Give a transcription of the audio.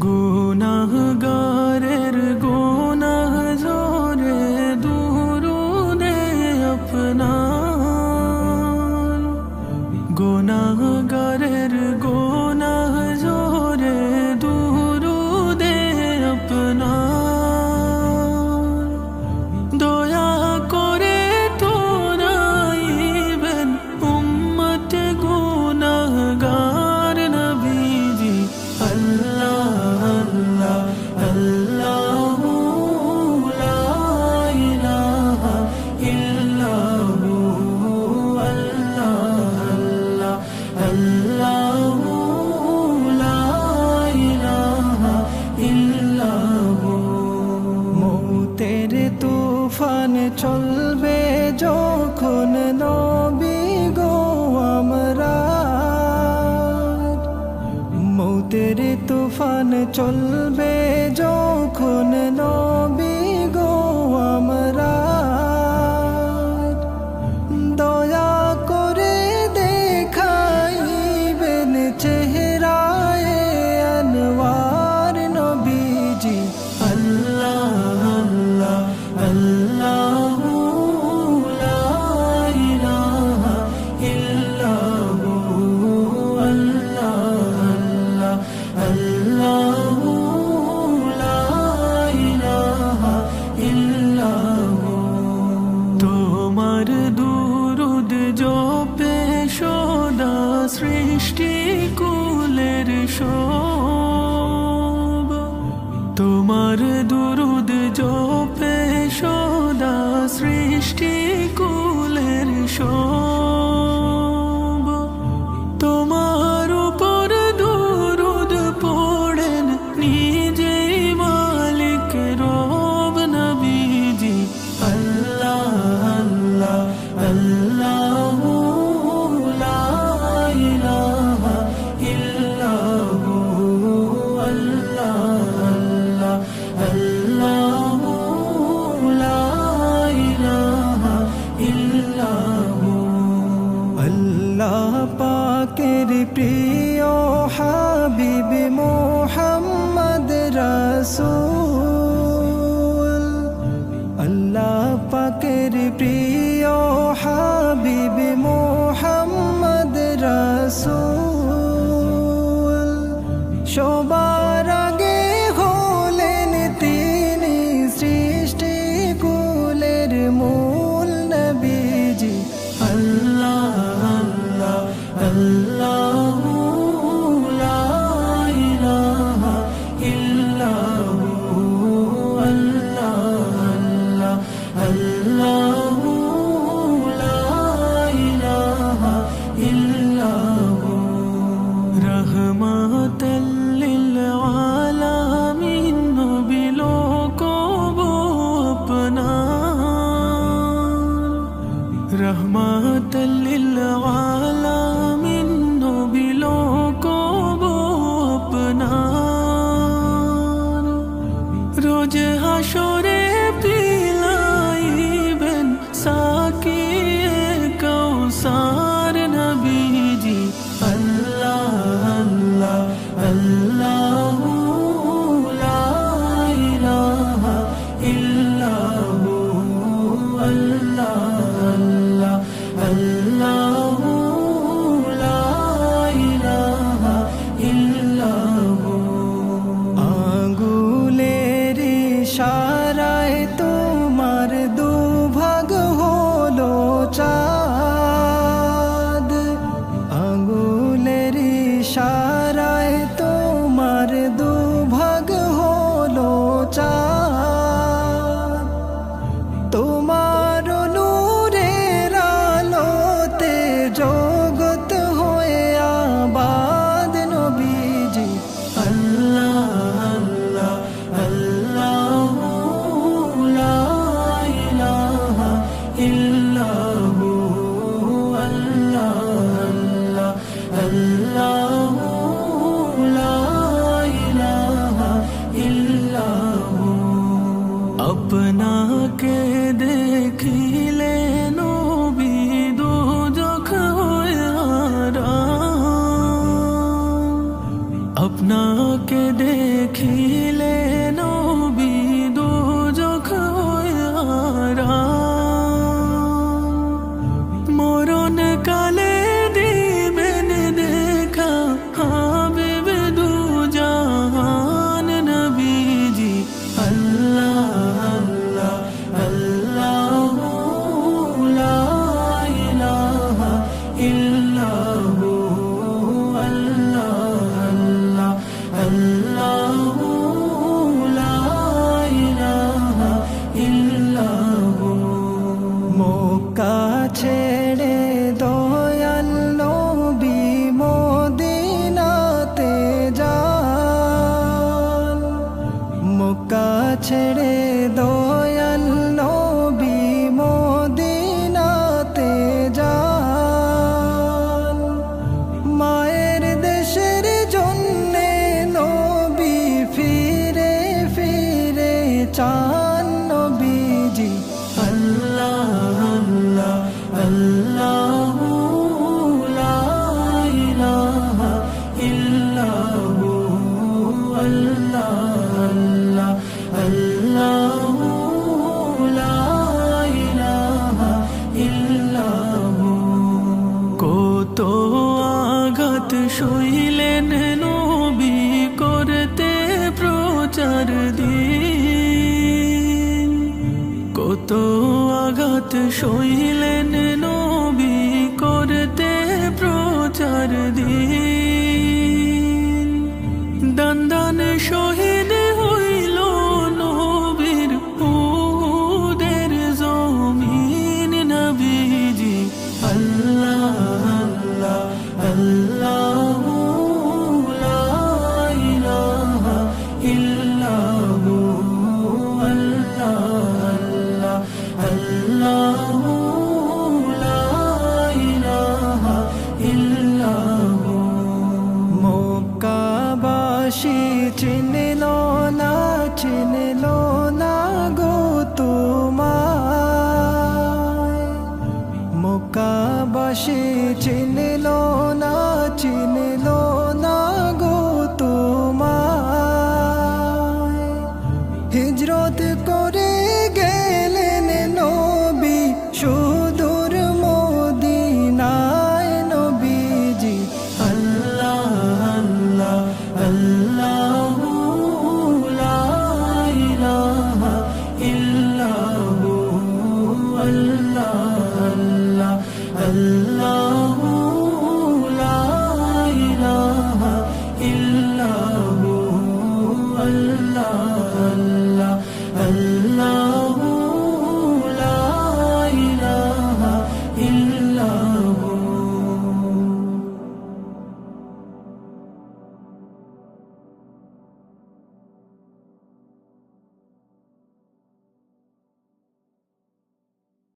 গুনাহগারের গুনাহ ঝরে দুরুদে আপনার, গুনাহগারের গুনাহ ঝরে দুরুদে আপনার। দয়া করে তোরাইবেন উম্মত গুনাহগার নবীজি। আল্লাহ আল্লাহ লা ইলাহা ইল্লাহু, আল্লাহ আল্লাহ লা ইলাহা ইল্লাহু। মৌতের তুফান চলবে যখন নবী গো আমরা, মৌতের তুফান চলবে যখন নবী গো আমরা। দয়া করে দেখাইবেন চেহারায়ে আনওয়ার নবীজি। আল্লাহ আল্লাহ লা ইলাহা ইল্লাহু, আল্লাহ আল্লাহ লা ইলাহা ইল্লাহু। তোমার দুরুদ জপে সদা সৃষ্টি কুলের সব, তোমার দুরুদ জপে সদা সৃষ্টি কুলের সব। তোমার উপর দুরুদ পড়েন নিজেই মালিক রব নবীজি। আল্লাহ আল্লাহ লা ইলাহা ইল্লাহু, আল্লাহ আল্লাহ লা ইলাহা ইল্লাহু। দেখিলে নবী দোজখ হয়ে হারাম। মরণ কালে দিবেন দেখা হাবিব দু জাহান নবীজি। আল্লাহ আল্লাহ আল্লাহু লা ইলাহা ইল্লাহু আল্লাহ আল্লাহ আল্লাহু লা ইলাহা ইল্লাহু। মক্কা ছেড়ে দয়াল নবী মদিনাতে যান। মক্কা ছেড়ে দয়াল নবী মদিনাতে যান। মায়ের দেশের জন্যে নবী ফিরে ফিরে চান নবীজি। আল্লাহ আল্লাহ আল্লাহু লা ইলাহা ইল্লাহু আল্লাহ আল্লাহ আল্লাহু লা ইলাহা ইল্লাহু। কত আঘাত সইলেন নবী করতে প্রচার দিন। কত আঘাত সইলেন নবী করতে প্রচার দিন। দান দান শহীদ হইল নবীর উহুদের জমিন নবীজি। আল্লাহ আল্লাহ আল্লাহু লা ইলাহা ইল্লাহু আল্লাহ আল্লাহ আল্লাহু লা ইলাহা ইল্লাহু। মক্কাবাসী চিনল না চিনল না গো তোমায়। মক্কাবাসী চিনল না চিনল না গো তোমায়। হিজরত করে গেলেন নবী সুদূর মদিনায় নবীজি। আল্লাহ আল্লাহ আল্লাহু লা ইলাহা ইল্লাহু আল্লাহ আল্লাহ আল্লাহু লা ইলাহা ইল্লাহু আল্লাহ আল্লাহ।